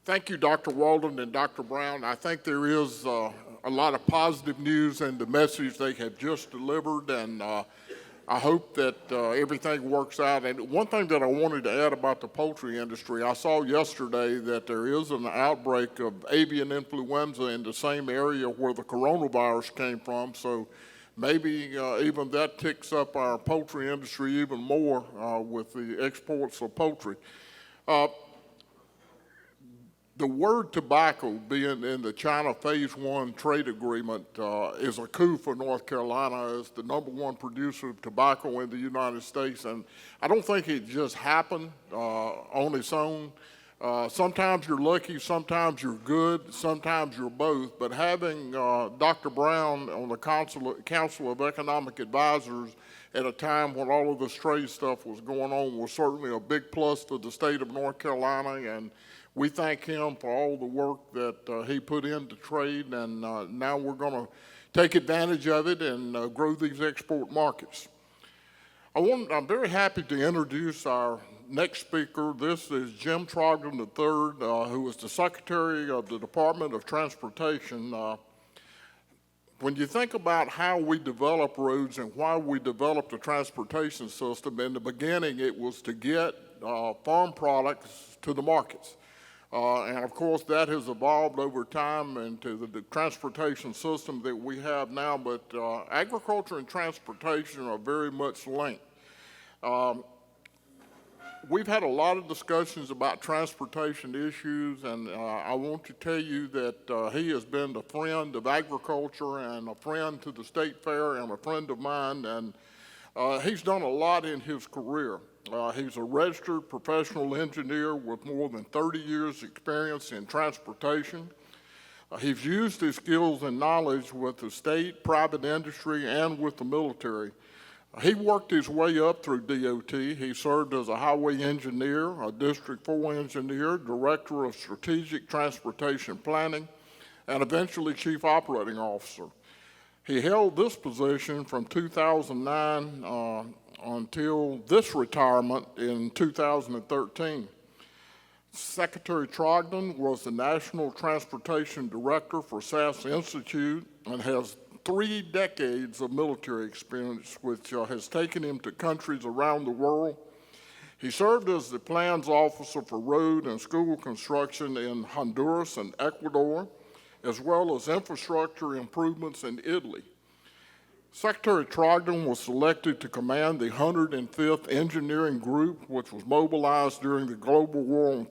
Thank you, Dr. Walden and Dr. Brown. I think there is a lot of positive news in the message they have just delivered, and I hope that everything works out. And one thing that I wanted to add about the poultry industry, I saw yesterday that there is an outbreak of avian influenza in the same area where the coronavirus came from, so maybe even that ticks up our poultry industry even more with the exports of poultry. The word tobacco being in the China Phase 1 trade agreement is a coup for North Carolina as the #1 producer of tobacco in the United States. And I don't think it just happened on its own. Sometimes you're lucky, sometimes you're good, sometimes you're both. But having Dr. Brown on the Council of Economic Advisors at a time when all of this trade stuff was going on was certainly a big plus for the state of North Carolina. And we thank him for all the work that he put into trade, and now we're going to take advantage of it and grow these export markets. I'm very happy to introduce our next speaker. This is Jim Trogdon III, who is the Secretary of the Department of Transportation. When you think about how we develop roads and why we developed the transportation system, in the beginning it was to get farm products to the markets. And of course that has evolved over time into the transportation system that we have now, but agriculture and transportation are very much linked. We've had a lot of discussions about transportation issues, and I want to tell you that he has been a friend of agriculture and a friend to the State Fair and a friend of mine, and he's done a lot in his career. He's a registered professional engineer with more than 30 years experience in transportation. He's used his skills and knowledge with the state, private industry, and with the military. He worked his way up through DOT. He served as a highway engineer, a District 4 engineer, Director of Strategic Transportation Planning, and eventually Chief Operating Officer. He held this position from 2009 until this retirement in 2013. Secretary Trogdon was the National Transportation Director for SAS Institute and has 3 decades of military experience, which has taken him to countries around the world. He served as the plans officer for road and school construction in Honduras and Ecuador, as well as infrastructure improvements in Italy. Secretary Trogdon was selected to command the 105th Engineering Group, which was mobilized during the global war on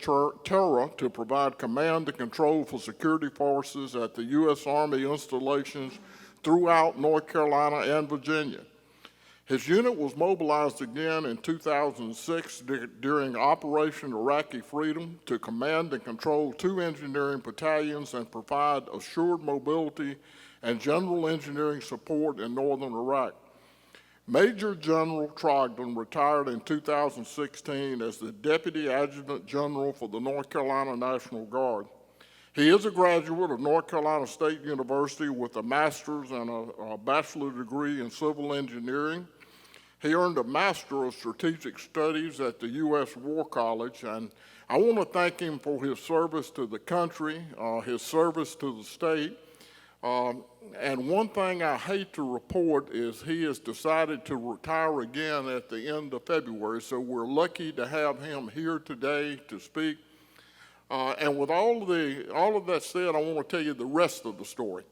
terror to provide command and control for security forces at the U.S. Army installations throughout North Carolina and Virginia. His unit was mobilized again in 2006 during Operation Iraqi Freedom to command and control 2 engineering battalions and provide assured mobility and general engineering support in northern Iraq. Major General Trogdon retired in 2016 as the Deputy Adjutant General for the North Carolina National Guard. He is a graduate of North Carolina State University with a master's and a bachelor degree in civil engineering. He earned a Master of Strategic Studies at the U.S. War College, and I want to thank him for his service to the country, his service to the state. And one thing I hate to report is he has decided to retire again at the end of February, so we're lucky to have him here today to speak. And with all of that said, I want to tell you the rest of the story.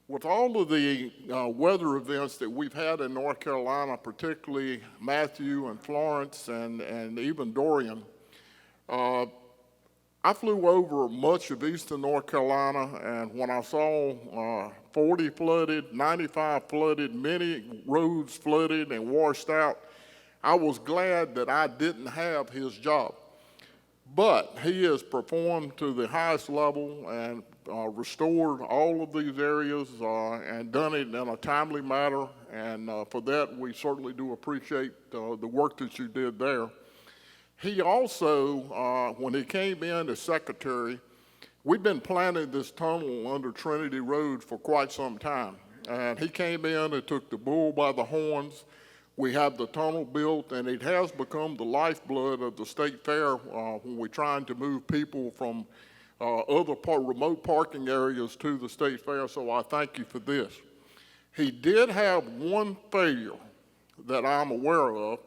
With all of the weather events that we've had in North Carolina, particularly Matthew and Florence and even Dorian, I flew over much of eastern North Carolina, and when I saw 40 flooded, 95 flooded, many roads flooded and washed out, I was glad that I didn't have his job. But he has performed to the highest level and restored all of these areas and done it in a timely manner, and for that we certainly do appreciate the work that you did there. He also, when he came in as secretary, we've been planning this tunnel under Trinity Road for quite some time. And he came in and took the bull by the horns. We have the tunnel built, and it has become the lifeblood of the State Fair when we're trying to move people from other remote parking areas to the state fair, so I thank you for this. He did have one failure that I'm aware of.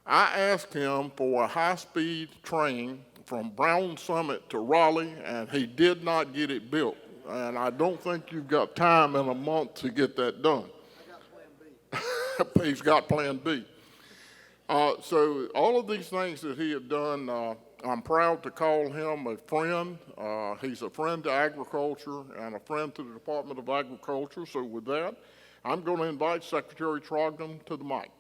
I asked him for a high-speed train from Brown Summit to Raleigh, and he did not get it built. And I don't think you've got time in a month to get that done. I got plan B. He's got plan B. So all of these things that he had done, I'm proud to call him a friend. He's a friend to agriculture and a friend to the Department of Agriculture. So with that, I'm going to invite Secretary Trogdon to the mic.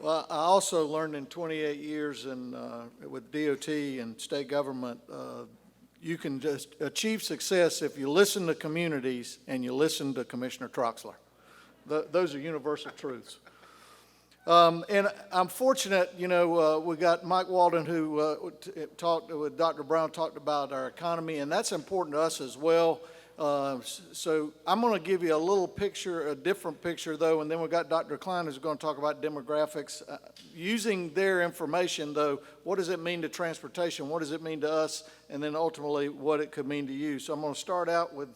Well, I also learned in 28 years with DOT and state government, you can just achieve success if you listen to communities and you listen to Commissioner Troxler. Those are universal truths. And I'm fortunate, we got Mike Walden who talked with Dr. Brown, talked about our economy, and that's important to us as well. So I'm going to give you a little picture, a different picture though, and then we've got Dr. Klein who's going to talk about demographics. Using their information though, what does it mean to transportation? What does it mean to us? And then ultimately what it could mean to you. So I'm going to start out with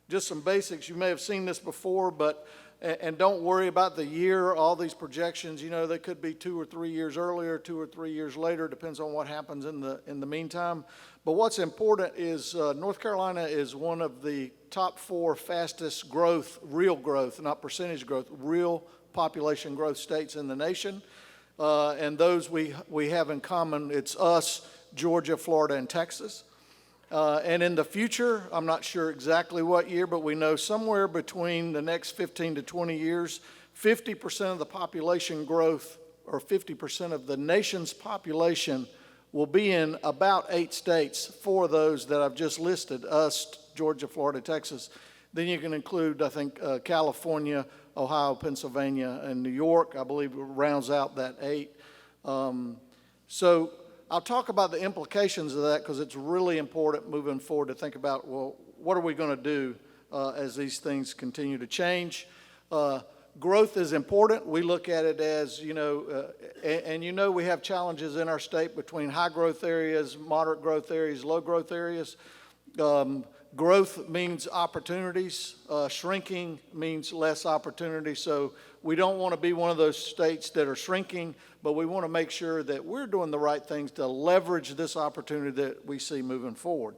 just some basics. You may have seen this before, but and don't worry about the year, all these projections, they could be 2 or 3 years earlier, 2 or 3 years later, depends on what happens in the meantime. But what's important is North Carolina is one of the top 4 fastest growth, real growth, not percentage growth, real population growth states in the nation. And those we have in common, it's us, Georgia, Florida, and Texas. And in the future, I'm not sure exactly what year, but we know somewhere between the next 15 to 20 years, 50% of the population growth, or 50% of the nation's population, will be in about 8 states, 4 of those that I've just listed, us, Georgia, Florida, Texas. Then you can include, I think, California, Ohio, Pennsylvania, and New York, I believe rounds out that 8. So I'll talk about the implications of that because it's really important moving forward to think about, well, what are we going to do as these things continue to change? Growth is important. We look at it as, and we have challenges in our state between high growth areas, moderate growth areas, low growth areas. Growth means opportunities. Shrinking means less opportunity. So we don't want to be one of those states that are shrinking, but we want to make sure that we're doing the right things to leverage this opportunity that we see moving forward.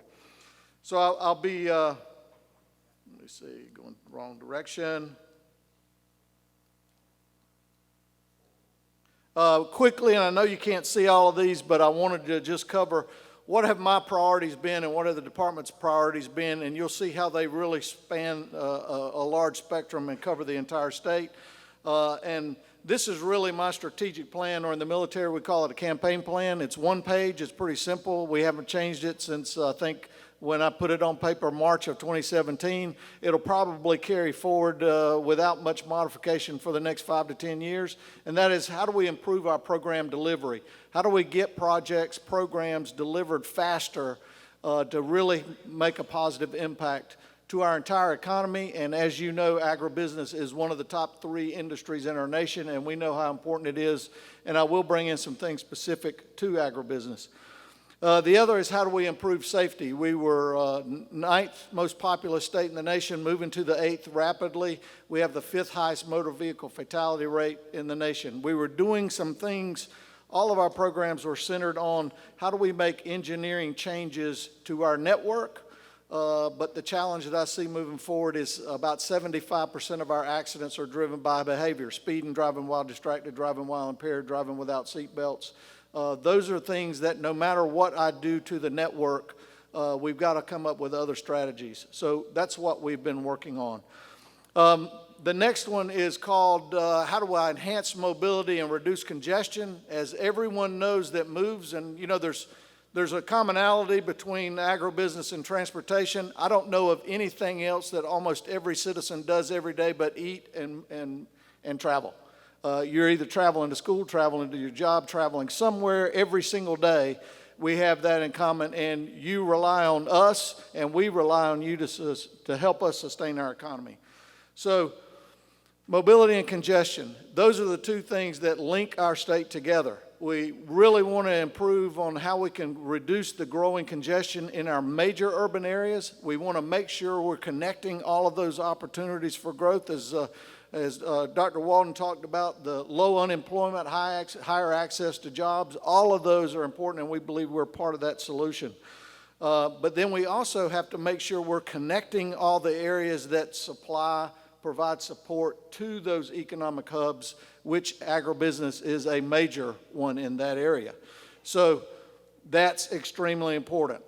So I'll be, let me see, going the wrong direction. Quickly, and I know you can't see all of these, but I wanted to just cover what have my priorities been and what have the department's priorities been, and you'll see how they really span a large spectrum and cover the entire state. And this is really my strategic plan, or in the military we call it a campaign plan. It's 1 page, it's pretty simple. We haven't changed it since I think when I put it on paper March of 2017. It'll probably carry forward without much modification for the next 5 to 10 years. And that is, how do we improve our program delivery? How do we get projects, programs delivered faster to really make a positive impact to our entire economy? And as you know, agribusiness is one of the top 3 industries in our nation, and we know how important it is. And I will bring in some things specific to agribusiness. The other is, how do we improve safety? We were 9th most populous state in the nation, moving to the 8th rapidly. We have the 5th highest motor vehicle fatality rate in the nation. We were doing some things. All of our programs were centered on how do we make engineering changes to our network. But the challenge that I see moving forward is about 75% of our accidents are driven by behavior: speeding, driving while distracted, driving while impaired, driving without seat belts. Those are things that no matter what I do to the network, we've got to come up with other strategies. So that's what we've been working on. The next one is called how do I enhance mobility and reduce congestion? As everyone knows that moves, and there's a commonality between agribusiness and transportation. I don't know of anything else that almost every citizen does every day but eat and travel. You're either traveling to school, traveling to your job, traveling somewhere every single day. We have that in common, and you rely on us, and we rely on you to help us sustain our economy. So Mobility and congestion. Those are the two things that link our state together. We really want to improve on how we can reduce the growing congestion in our major urban areas. We want to make sure we're connecting all of those opportunities for growth, as Dr. Walden talked about, the low unemployment, higher access to jobs. All of those are important, and we believe we're part of that solution. But then we also have to make sure we're connecting all the areas that provide support to those economic hubs, which agribusiness is a major one in that area. So that's extremely important.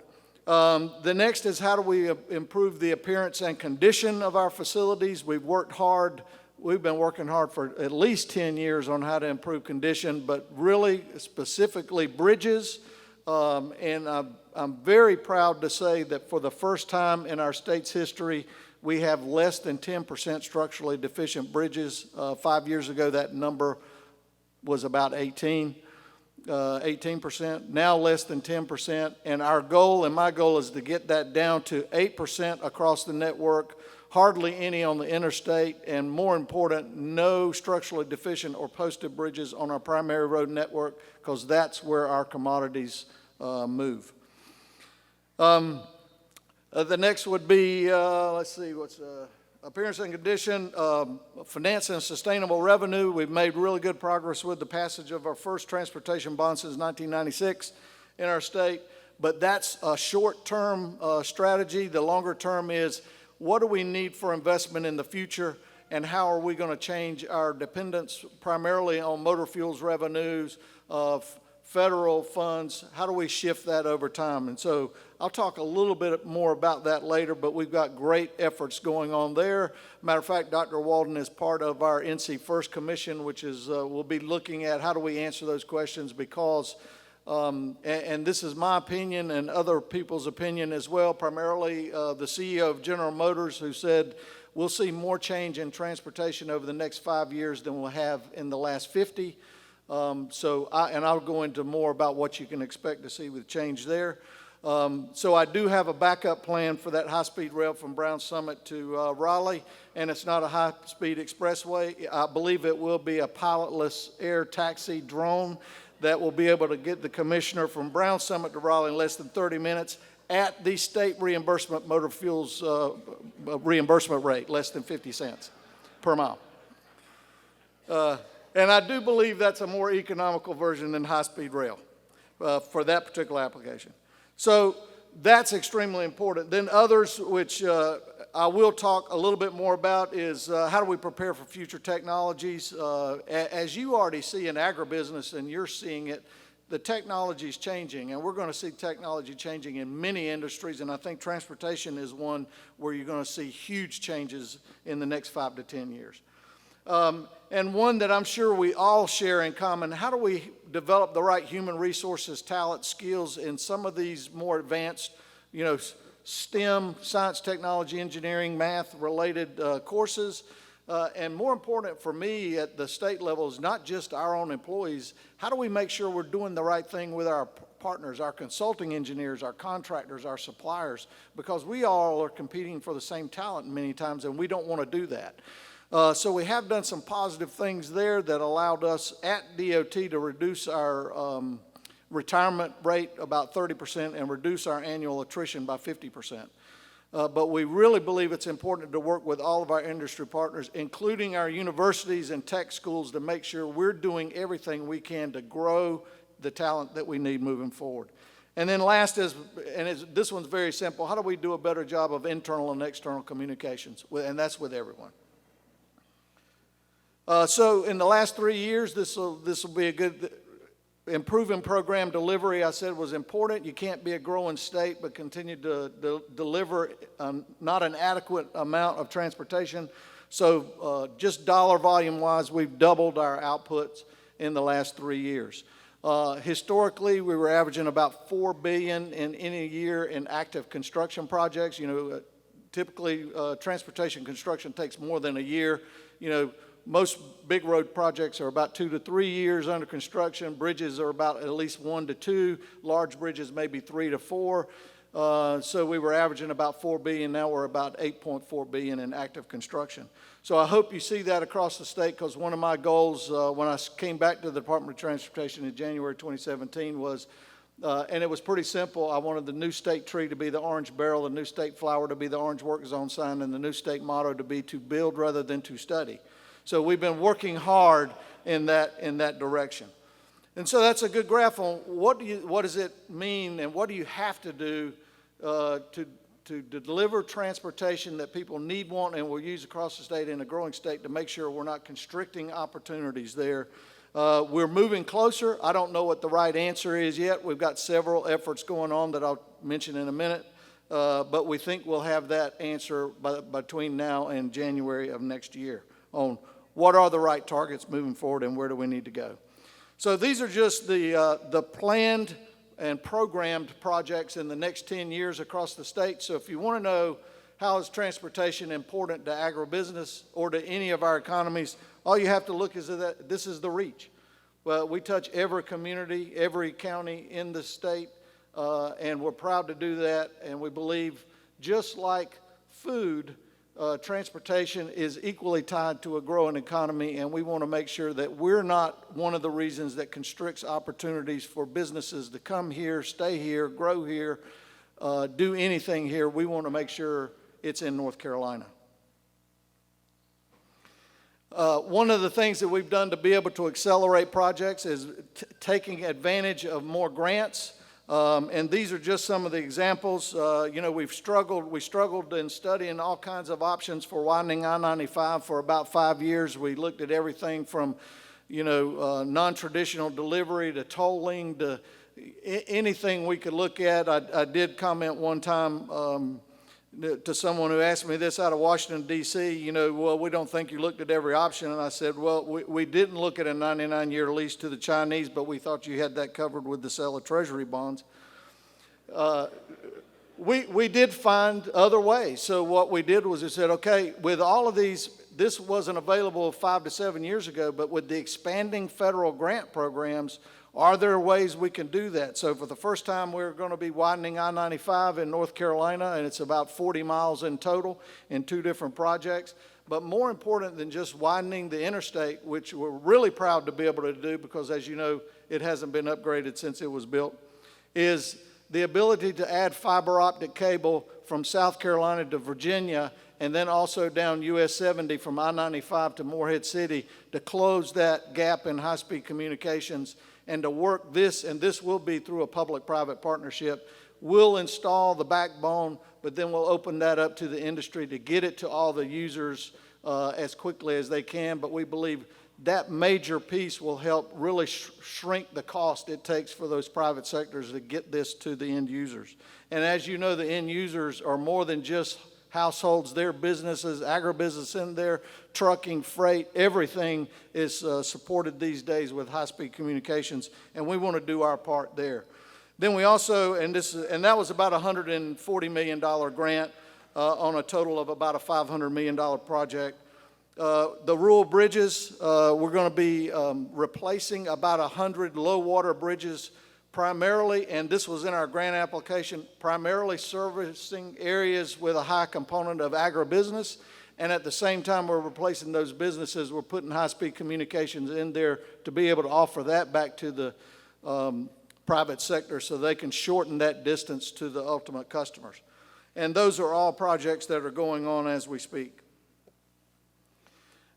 The next is, how do we improve the appearance and condition of our facilities? We've been working hard for at least 10 years on how to improve condition, but really specifically bridges. And I'm very proud to say that for the first time in our state's history, we have less than 10% structurally deficient bridges. 5 years ago, that number was about 18%, now less than 10%. And our goal, and my goal, is to get that down to 8% across the network, hardly any on the interstate, and more important, no structurally deficient or posted bridges on our primary road network, because that's where our commodities move. The next would be, let's see, appearance and condition, finance and sustainable revenue. We've made really good progress with the passage of our first transportation bond since 1996 in our state, but that's a short-term strategy. The longer term is, what do we need for investment in the future, and how are we going to change our dependence primarily on motor fuels revenues, federal funds? How do we shift that over time? And so I'll talk a little bit more about that later, but we've got great efforts going on there. Matter of fact, Dr. Walden is part of our NC First Commission, which is, we'll be looking at how do we answer those questions, because, and this is my opinion and other people's opinion as well, primarily the CEO of General Motors, who said we'll see more change in transportation over the next 5 years than we'll have in the last 50. And I'll go into more about what you can expect to see with change there. So I do have a backup plan for that high-speed rail from Brown Summit to Raleigh, and it's not a high-speed expressway. I believe it will be a pilotless air taxi drone that will be able to get the commissioner from Brown Summit to Raleigh in less than 30 minutes at the state reimbursement motor fuels reimbursement rate, less than 50 cents per mile. And I do believe that's a more economical version than high-speed rail for that particular application. So that's extremely important. Then others, which I will talk a little bit more about, is how do we prepare for future technologies? As you already see in agribusiness, and you're seeing it, the technology is changing, and we're going to see technology changing in many industries, and I think transportation is one where you're going to see huge changes in the next 5 to 10 years. And one that I'm sure we all share in common, how do we develop the right human resources, talent, skills in some of these more advanced, STEM, science, technology, engineering, math-related courses? And more important for me at the state level is not just our own employees. How do we make sure we're doing the right thing with our partners, our consulting engineers, our contractors, our suppliers? Because we all are competing for the same talent many times, and we don't want to do that. So we have done some positive things there that allowed us at DOT to reduce our retirement rate about 30% and reduce our annual attrition by 50%. But we really believe it's important to work with all of our industry partners, including our universities and tech schools, to make sure we're doing everything we can to grow the talent that we need moving forward. And then last is, this one's very simple, how do we do a better job of internal and external communications? And that's with everyone. So in the last 3 years, this will be a good improving program delivery. I said was important. You can't be a growing state but continue to deliver not an adequate amount of transportation. So just dollar volume wise, we've doubled our outputs in the last 3 years. Historically, we were averaging about $4 billion in any year in active construction projects. Typically transportation construction takes more than a year. Most big road projects are about 2 to 3 years under construction. Bridges are about at least 1 to 2. Large bridges maybe 3 to 4. So we were averaging about $4 billion. Now we're about $8.4 billion in active construction. So I hope you see that across the state, because one of my goals when I came back to the Department of Transportation in January 2017 was, and it was pretty simple, I wanted the new state tree to be the orange barrel, the new state flower to be the orange work zone sign, and the new state motto to be to build rather than to study. So we've been working hard in that direction. And so that's a good graph on what does it mean and what do you have to do to deliver transportation that people need, want, and will use across the state in a growing state to make sure we're not constricting opportunities there. We're moving closer. I don't know what the right answer is yet. We've got several efforts going on that I'll mention in a minute, but we think we'll have that answer between now and January of next year on what are the right targets moving forward and where do we need to go. So these are just the planned and programmed projects in the next 10 years across the state. So if you want to know how is transportation important to agribusiness or to any of our economies, all you have to look is that this is the reach. Well, we touch every community, every county in the state, and we're proud to do that. And we believe, just like food, transportation is equally tied to a growing economy, and we want to make sure that we're not one of the reasons that constricts opportunities for businesses to come here, stay here, grow here, do anything here. We want to make sure it's in North Carolina. One of the things that we've done to be able to accelerate projects is taking advantage of more grants. And these are just some of the examples. We struggled in studying all kinds of options for widening I-95 for about 5 years. We looked at everything from, non-traditional delivery to tolling to anything we could look at. I did comment one time to someone who asked me this out of Washington, D.C., well, we don't think you looked at every option. And I said, well, we didn't look at a 99-year lease to the Chinese, but we thought you had that covered with the sale of Treasury bonds. We did find other ways. So what we did was we said, okay, with all of these, this wasn't available 5 to 7 years ago, but with the expanding federal grant programs, are there ways we can do that? So for the first time, we're going to be widening I-95 in North Carolina, and it's about 40 miles in total in 2 different projects. But more important than just widening the interstate, which we're really proud to be able to do because, as you know, it hasn't been upgraded since it was built, is the ability to add fiber optic cable from South Carolina to Virginia, and then also down US 70 from I-95 to Morehead City to close that gap in high-speed communications and to work this, and this will be through a public-private partnership. We'll install the backbone, but then we'll open that up to the industry to get it to all the users as quickly as they can. But we believe that major piece will help really shrink the cost it takes for those private sectors to get this to the end users. And as you know, the end users are more than just households, their businesses, agribusiness in there, trucking, freight, everything is supported these days with high-speed communications, and we want to do our part there. Then we also, and that was about a $140 million grant on a total of about a $500 million project. The rural bridges, we're going to be replacing about 100 low-water bridges primarily, and this was in our grant application, primarily servicing areas with a high component of agribusiness, and at the same time we're replacing those businesses, we're putting high-speed communications in there to be able to offer that back to the private sector so they can shorten that distance to the ultimate customers. And those are all projects that are going on as we speak.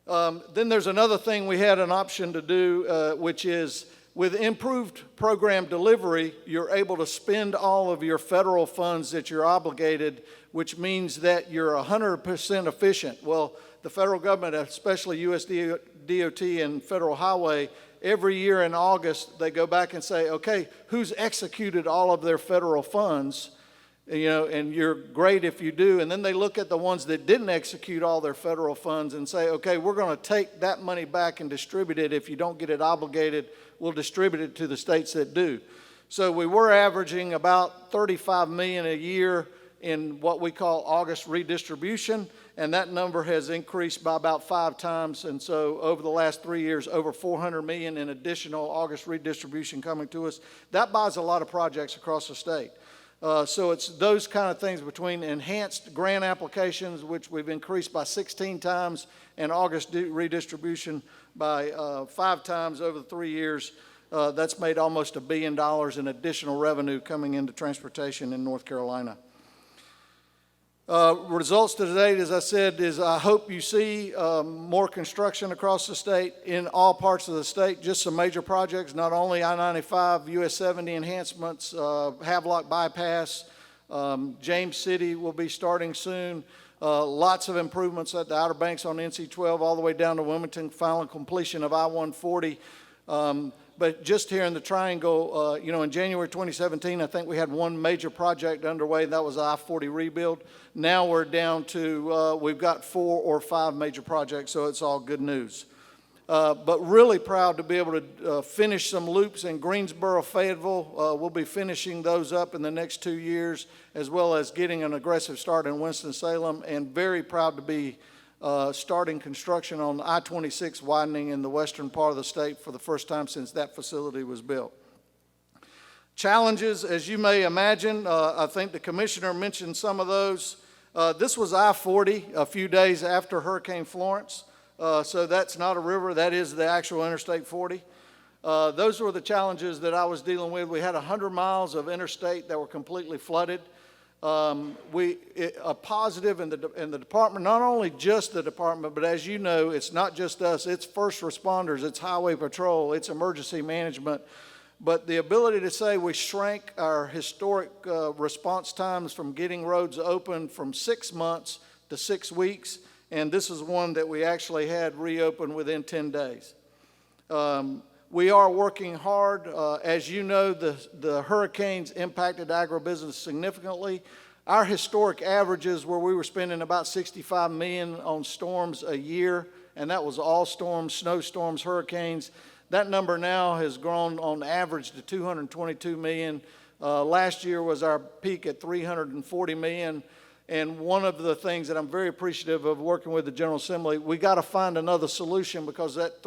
Then there's another thing we had an option to do, which is with improved program delivery, you're able to spend all of your federal funds that you're obligated, which means that you're 100% efficient. Well, the federal government, especially US DOT and Federal Highway, every year in August, they go back and say, okay, who's executed all of their federal funds? And you're great if you do. And then they look at the ones that didn't execute all their federal funds and say, okay, we're going to take that money back and distribute it. If you don't get it obligated, we'll distribute it to the states that do. So we were averaging about $35 million a year in what we call August redistribution, and that number has increased by about 5 times. And so over the last 3 years, over $400 million in additional August redistribution coming to us. That buys a lot of projects across the state. So it's those kind of things between enhanced grant applications, which we've increased by 16 times, and August redistribution by 5 times over the 3 years. That's made almost $1 billion in additional revenue coming into transportation in North Carolina. Results to date, as I said, is I hope you see more construction across the state in all parts of the state, just some major projects, not only I-95, US 70 enhancements, Havelock Bypass, James City will be starting soon, lots of improvements at the Outer Banks on NC-12 all the way down to Wilmington, final completion of I-140. But just here in the Triangle, in January 2017, I think we had one major project underway, and that was the I-40 rebuild. Now we're down to, we've got 4 or 5 major projects, so it's all good news. But really proud to be able to finish some loops in Greensboro, Fayetteville. We'll be finishing those up in the next 2 years, as well as getting an aggressive start in Winston-Salem, and very proud to be starting construction on I-26 widening in the western part of the state for the first time since that facility was built. Challenges, as you may imagine, I think the commissioner mentioned some of those. This was I-40 a few days after Hurricane Florence, so that's not a river, that is the actual Interstate 40. Those were the challenges that I was dealing with. We had 100 miles of interstate that were completely flooded. A positive in the department, not only just the department, but as you know, it's not just us, it's first responders, it's highway patrol, it's emergency management. But the ability to say we shrank our historic response times from getting roads open from 6 months to 6 weeks, and this is one that we actually had reopened within 10 days. We are working hard. As you know, the hurricanes impacted agribusiness significantly. Our historic averages where we were spending about $65 million on storms a year, and that was all storms, snowstorms, hurricanes. That number now has grown on average to $222 million. Last year was our peak at $340 million. And one of the things that I'm very appreciative of working with the General Assembly, we got to find another solution, because that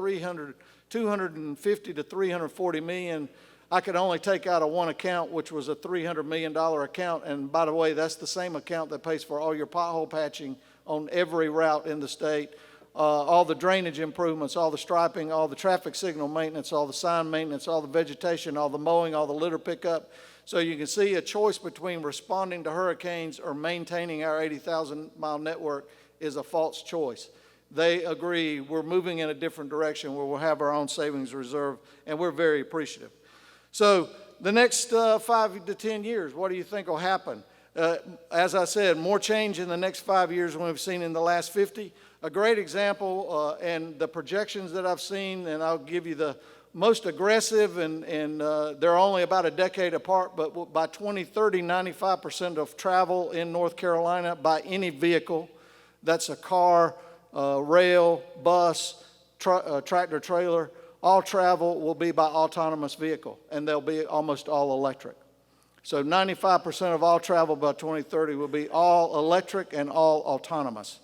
250 to $340 million, I could only take out of one account, which was a $300 million account. And by the way, that's the same account that pays for all your pothole patching on every route in the state, all the drainage improvements, all the striping, all the traffic signal maintenance, all the sign maintenance, all the vegetation, all the mowing, all the litter pickup. So you can see a choice between responding to hurricanes or maintaining our 80,000-mile network is a false choice. They agree we're moving in a different direction where we'll have our own savings reserve, and we're very appreciative. So the next 5 to 10 years, what do you think will happen? As I said, more change in the next 5 years than we've seen in the last 50. A great example, and the projections that I've seen, and I'll give you the most aggressive, and they're only about a decade apart, but by 2030, 95% of travel in North Carolina by any vehicle, that's a car, rail, bus, tractor trailer, all travel will be by autonomous vehicle, and they'll be almost all electric. So 95% of all travel by 2030 will be all electric and all autonomous.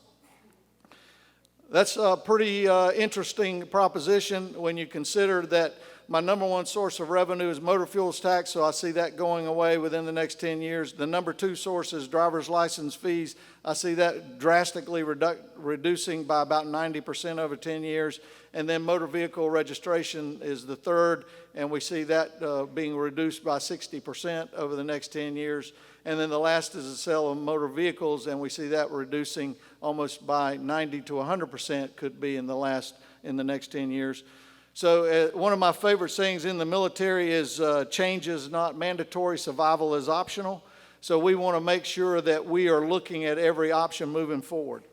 That's a pretty interesting proposition when you consider that my number one source of revenue is motor fuels tax, so I see that going away within the next 10 years. The number 2 source is driver's license fees. I see that drastically reducing by about 90% over 10 years. And then motor vehicle registration is the third, and we see that being reduced by 60% over the next 10 years. And then the last is the sale of motor vehicles, and we see that reducing almost by 90 to 100% could be in the next 10 years. So one of my favorite sayings in the military is change is not mandatory, survival is optional. So we want to make sure that we are looking at every option moving forward.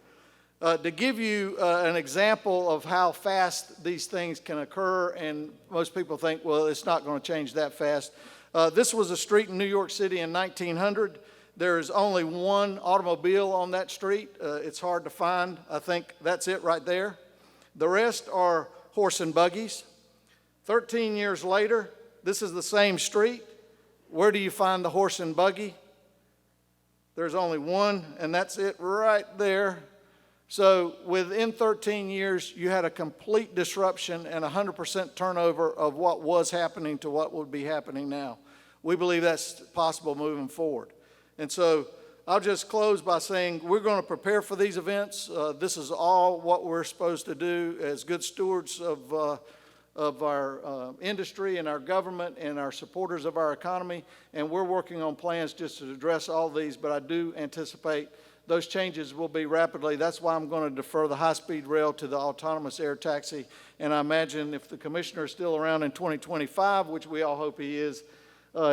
To give you an example of how fast these things can occur, and most people think, well, it's not going to change that fast. This was a street in New York City in 1900. There is only one automobile on that street. It's hard to find. I think that's it right there. The rest are horse and buggies. 13 years later, this is the same street. Where do you find the horse and buggy? There's only one, and that's it right there. So within 13 years, you had a complete disruption and 100% turnover of what was happening to what would be happening now. we believe that's possible moving forward. And so I'll just close by saying we're going to prepare for these events. This is all what we're supposed to do as good stewards of our industry and our government and our supporters of our economy, and we're working on plans just to address all these, but I do anticipate those changes will be rapidly. That's why I'm going to defer the high-speed rail to the autonomous air taxi, and I imagine if the commissioner is still around in 2025, which we all hope he is,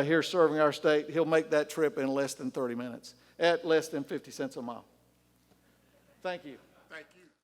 here serving our state, he'll make that trip in less than 30 minutes at less than 50 cents a mile. Thank you. Thank you.